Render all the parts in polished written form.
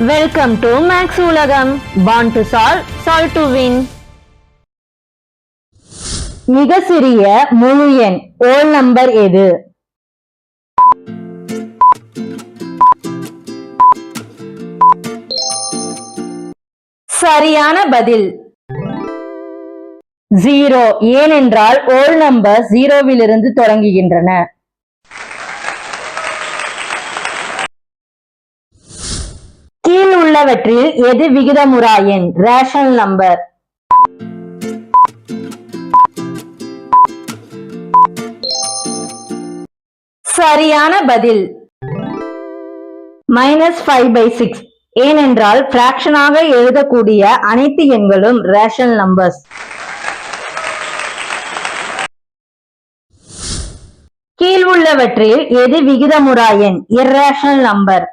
Welcome to Max Ulagam. Born to solve, solve to win. மிக சிறிய முழு எண் ஓல் நம்பர் எது? சரியான பதில் 0. ஏனென்றால் ஓல் நம்பர் 0விலிருந்து தொடங்குகின்றன. கீழ் உள்ளவற்றில் எது விகிதமுறா எண் ரேஷனல் நம்பர்? சரியான பதில் -5/6. ஏனென்றால் பிராக்ஷனாக எழுதக்கூடிய அனைத்து எண்களும் ரேஷனல் நம்பர்ஸ். கீழ் உள்ளவற்றில் எது விகிதமுறா எண் இர்ரேஷனல் நம்பர்?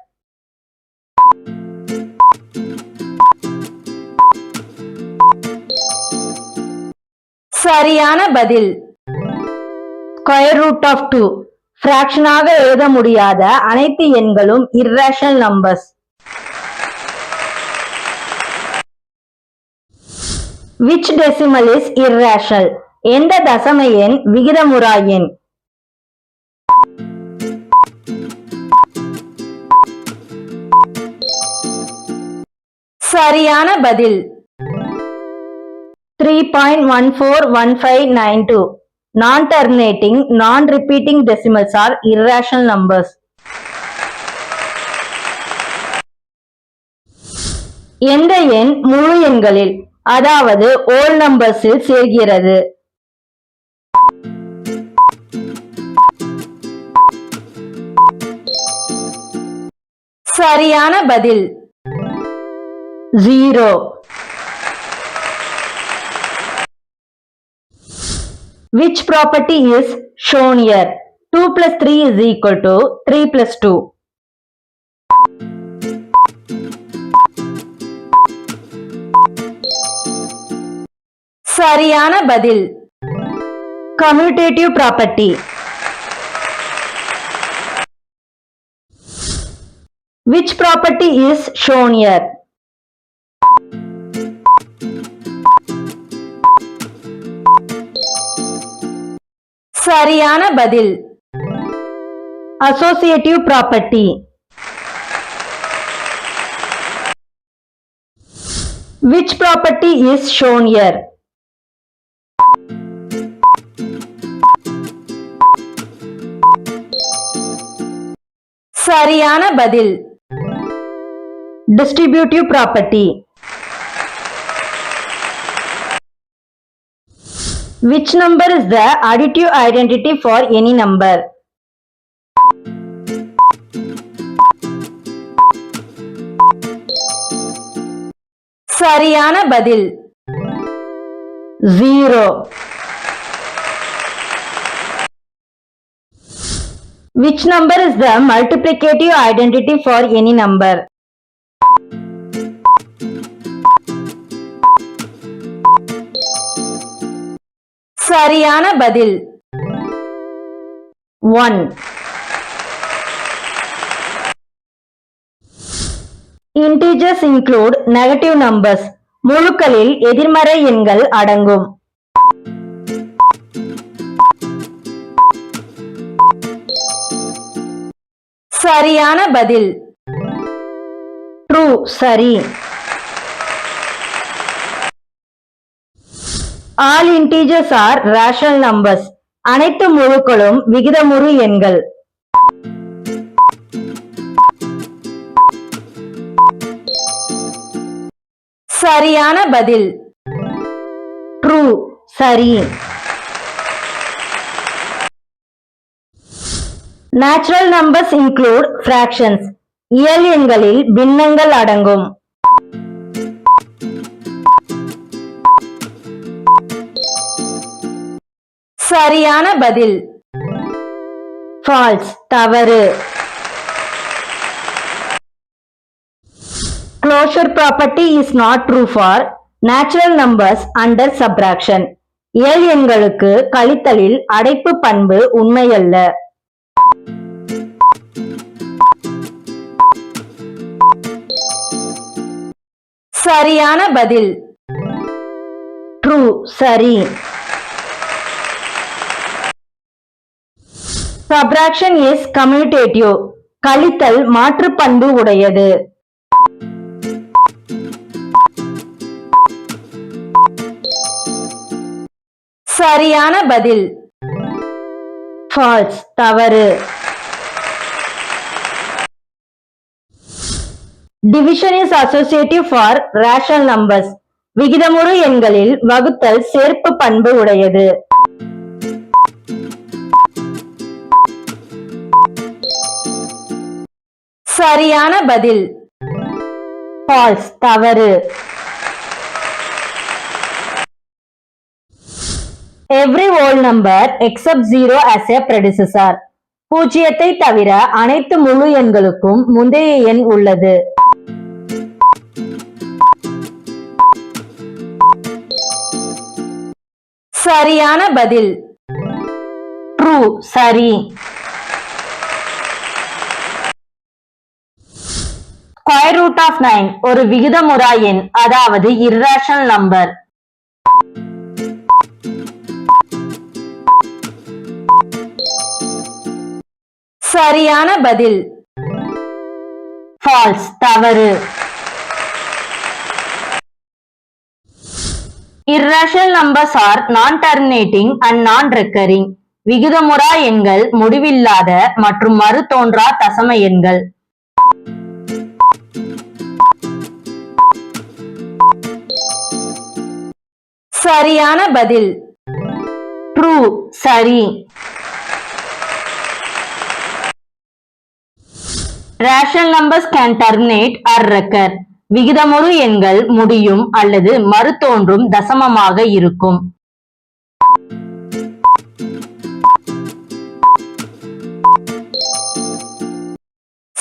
சரியான பதில் √2. பிராக்ஷனாக எழுத முடியாத அனைத்து எண்களும் irrational numbers. Which decimal is irrational? எந்த தசம எண் விகிதமுறா எண்? சரியான பதில் 3.141592. Non-terminating, non-repeating decimals are irrational numbers. எந்த எண் முழு எண்களில் அதாவது ஓல் நம்பர்ஸில் சேர்கிறது? சரியான பதில் 0. Which property is shown here? 2 plus 3 is equal to 3 plus 2. சரியான பதில் commutative property. Which property is shown here? சரியான பதில் associative property. Which property is shown here? சரியான பதில் distributive property. Which number is the additive identity for any number? சரியான பதில் 0. Which number is the multiplicative identity for any number? சரியான பதில் 1. Integers include negative numbers. முழுக்களில் எதிர்மறை எண்கள் அடங்கும். சரியான பதில் true. சரி. All integers are rational numbers. அனைத்து முழுக்களும் விகிதமுறு எண்கள். சரியான பதில் true. சரி. Natural numbers include fractions. இயல் எண்களில் பின்னங்கள் அடங்கும். சரியான பதில் false. தவறு. Closure property is not true for natural numbers under subtraction. இயல் எண்களுக்கு கழித்தலில் அடைப்பு பண்பு உண்மையல்ல. சரியான பதில் ட்ரூ, சரி. Subtraction is commutative. கழித்தல் மாற்று பண்பு உடையது. சரியான பதில் false, தவறு. Division is associative for rational numbers. விகிதமுறு எண்களில் வகுத்தல் சேர்ப்பு பண்பு உடையது. சரியான பதில் false, தவறு. Every whole number except 0 as a predecessor. பூஜ்ஜியத்தை தவிர அனைத்து முழு எண்களுக்கும் முந்தைய எண் உள்ளது. சரியான பதில் ட்ரூ, சரி. Square root of 9 ஒரு விகிதமுறா எண், அதாவது irrational number. சரியான பதில் false, தவறு. Irrational numbers are non-terminating and non-recurring. விகிதமுறா எண்கள் முடிவில்லாத மற்றும் மறு தோன்றா தசம எண்கள். சரியான பதில் ட்ரூ, சரி. Rational numbers can terminate or recur. விகிதமுறு எண்கள் முடியும் அல்லது மறுதோன்றும் தசமமாக இருக்கும்.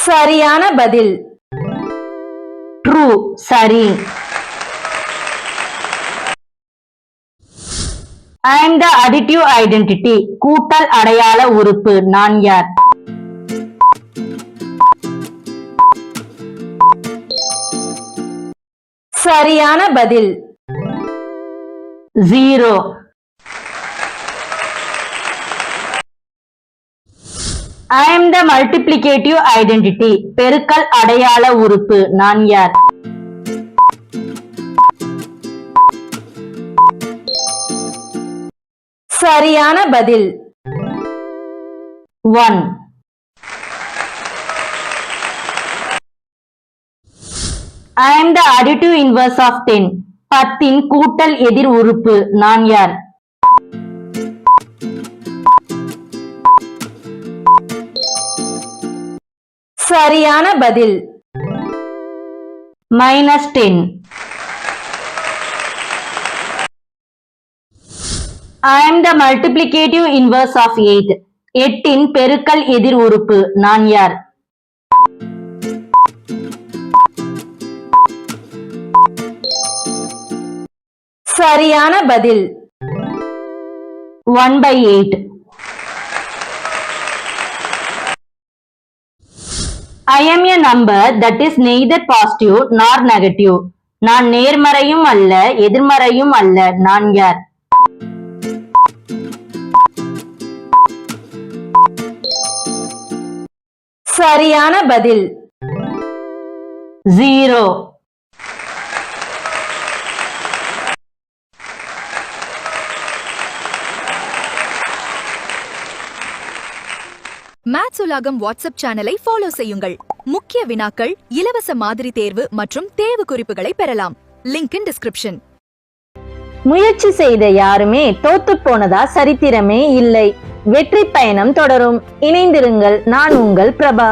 சரியான பதில் ட்ரூ, சரி. I am the additive identity. கூட்டல் அடையாள உறுப்பு, நான் யார்? சரியான பதில் 0. I am the multiplicative identity. பெருக்கல் அடையாள உறுப்பு, நான் யார்? சரியான பதில் 1. I am the additive inverse of 10. 10 கூட்டல் எதிர் உறுப்பு, நான் யார்? சரியான பதில் -10. I am the multiplicative inverse of 8. 8 பெருக்கல் எதிர் உறுப்பு, நான் யார்? சரியான பதில் 1/8. I am a number that is neither positive nor negative. நான் நேர்மறையும் அல்ல எதிர்மறையும் அல்ல, நான் யார்? சரியான பதில் 0. மேத்ஸ் உலகம் வாட்ஸ்அப் சேனலை ஃபாலோ செய்யுங்கள். முக்கிய வினாக்கள், இலவச மாதிரி தேர்வு மற்றும் தேர்வு குறிப்புகளை பெறலாம். Link in description. முயற்சி செய்த யாருமே தோத்து போனதா சரித்திரமே இல்லை. வெற்றி பயணம் தொடரும். இணைந்திருங்கள். நான் உங்கள் பிரபா.